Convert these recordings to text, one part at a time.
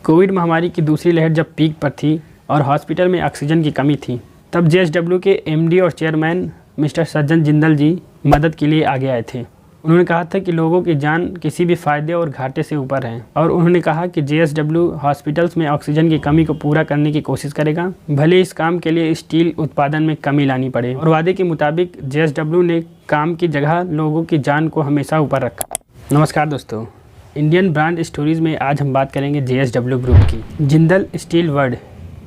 Covid महामारी की दूसरी लहर जब पीक पर थी और हॉस्पिटल में ऑक्सीजन की कमी थी, तब जेएसडब्ल्यू के एमडी और चेयरमैन मिस्टर सज्जन जिंदल जी मदद के लिए आगे आए थे। उन्होंने कहा था कि लोगों की जान किसी भी फ़ायदे और घाटे से ऊपर है, और उन्होंने कहा कि जेएसडब्ल्यू हॉस्पिटल्स में ऑक्सीजन की कमी को पूरा करने की कोशिश करेगा, भले इस काम के लिए स्टील उत्पादन में कमी लानी पड़े। और वादे के मुताबिक जेएसडब्ल्यू ने काम की जगह लोगों की जान को हमेशा ऊपर रखा। नमस्कार दोस्तों, इंडियन ब्रांड स्टोरीज़ में आज हम बात करेंगे जेएसडब्ल्यू ग्रुप की। Jindal steel world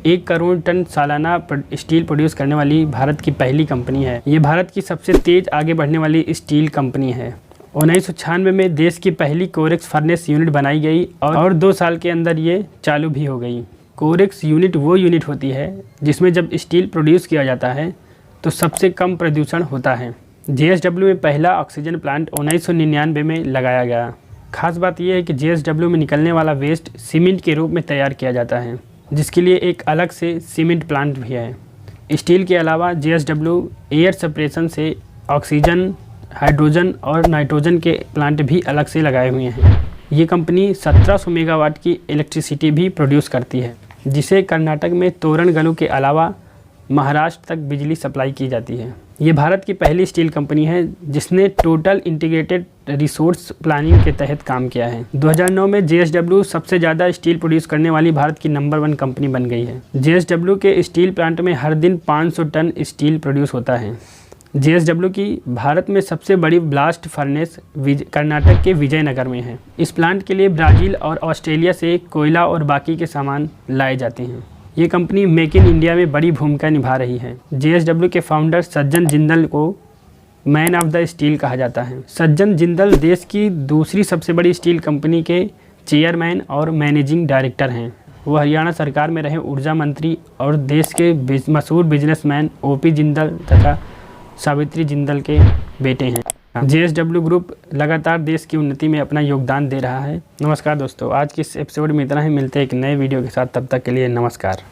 1 crore ton सालाना स्टील प्रोड्यूस करने वाली भारत की पहली कंपनी है। ये भारत की सबसे तेज़ आगे बढ़ने वाली स्टील कंपनी है। 1996 में देश की पहली कोरेक्स फर्नेस यूनिट बनाई गई और 2 साल के अंदर ये चालू भी हो गई। कोरेक्स यूनिट वो यूनिट होती है जिसमें जब स्टील प्रोड्यूस किया जाता है तो सबसे कम प्रदूषण होता है। जेएसडब्ल्यू में पहला ऑक्सीजन प्लांट 1999 में लगाया गया। खास बात यह है कि जेएसडब्ल्यू में निकलने वाला वेस्ट सीमेंट के रूप में तैयार किया जाता है, जिसके लिए एक अलग से सीमेंट प्लांट भी है। स्टील के अलावा जेएसडब्ल्यू एयर सेपरेशन से ऑक्सीजन, हाइड्रोजन और नाइट्रोजन के प्लांट भी अलग से लगाए हुए हैं। ये कंपनी 1700 मेगावाट की इलेक्ट्रिसिटी भी प्रोड्यूस करती है, जिसे कर्नाटक में तोरणगलु के अलावा महाराष्ट्र तक बिजली सप्लाई की जाती है। ये भारत की पहली स्टील कंपनी है जिसने टोटल इंटीग्रेटेड रिसोर्स प्लानिंग के तहत काम किया है। 2009 में जेएसडब्ल्यू सबसे ज़्यादा स्टील प्रोड्यूस करने वाली भारत की नंबर 1 कंपनी बन गई है। जेएसडब्ल्यू के स्टील प्लांट में हर दिन 500 टन स्टील प्रोड्यूस होता है। जेएसडब्ल्यू की भारत में सबसे बड़ी ब्लास्ट फर्नेस कर्नाटक के विजयनगर में है। इस प्लांट के लिए ब्राज़ील और ऑस्ट्रेलिया से कोयला और बाकी के सामान लाए जाते हैं। ये कंपनी मेक इन इंडिया में बड़ी भूमिका निभा रही है। जेएसडब्ल्यू के फाउंडर सज्जन जिंदल को मैन ऑफ द स्टील कहा जाता है। सज्जन जिंदल देश की दूसरी सबसे बड़ी स्टील कंपनी के चेयरमैन और मैनेजिंग डायरेक्टर हैं। वो हरियाणा सरकार में रहे ऊर्जा मंत्री और देश के मशहूर बिजनेसमैन ओपी जिंदल तथा सावित्री जिंदल के बेटे हैं। जेएसडब्ल्यू ग्रुप लगातार देश की उन्नति में अपना योगदान दे रहा है। नमस्कार दोस्तों, आज की इस एपिसोड में इतना ही। मिलते हैं एक नए वीडियो के साथ, तब तक के लिए नमस्कार।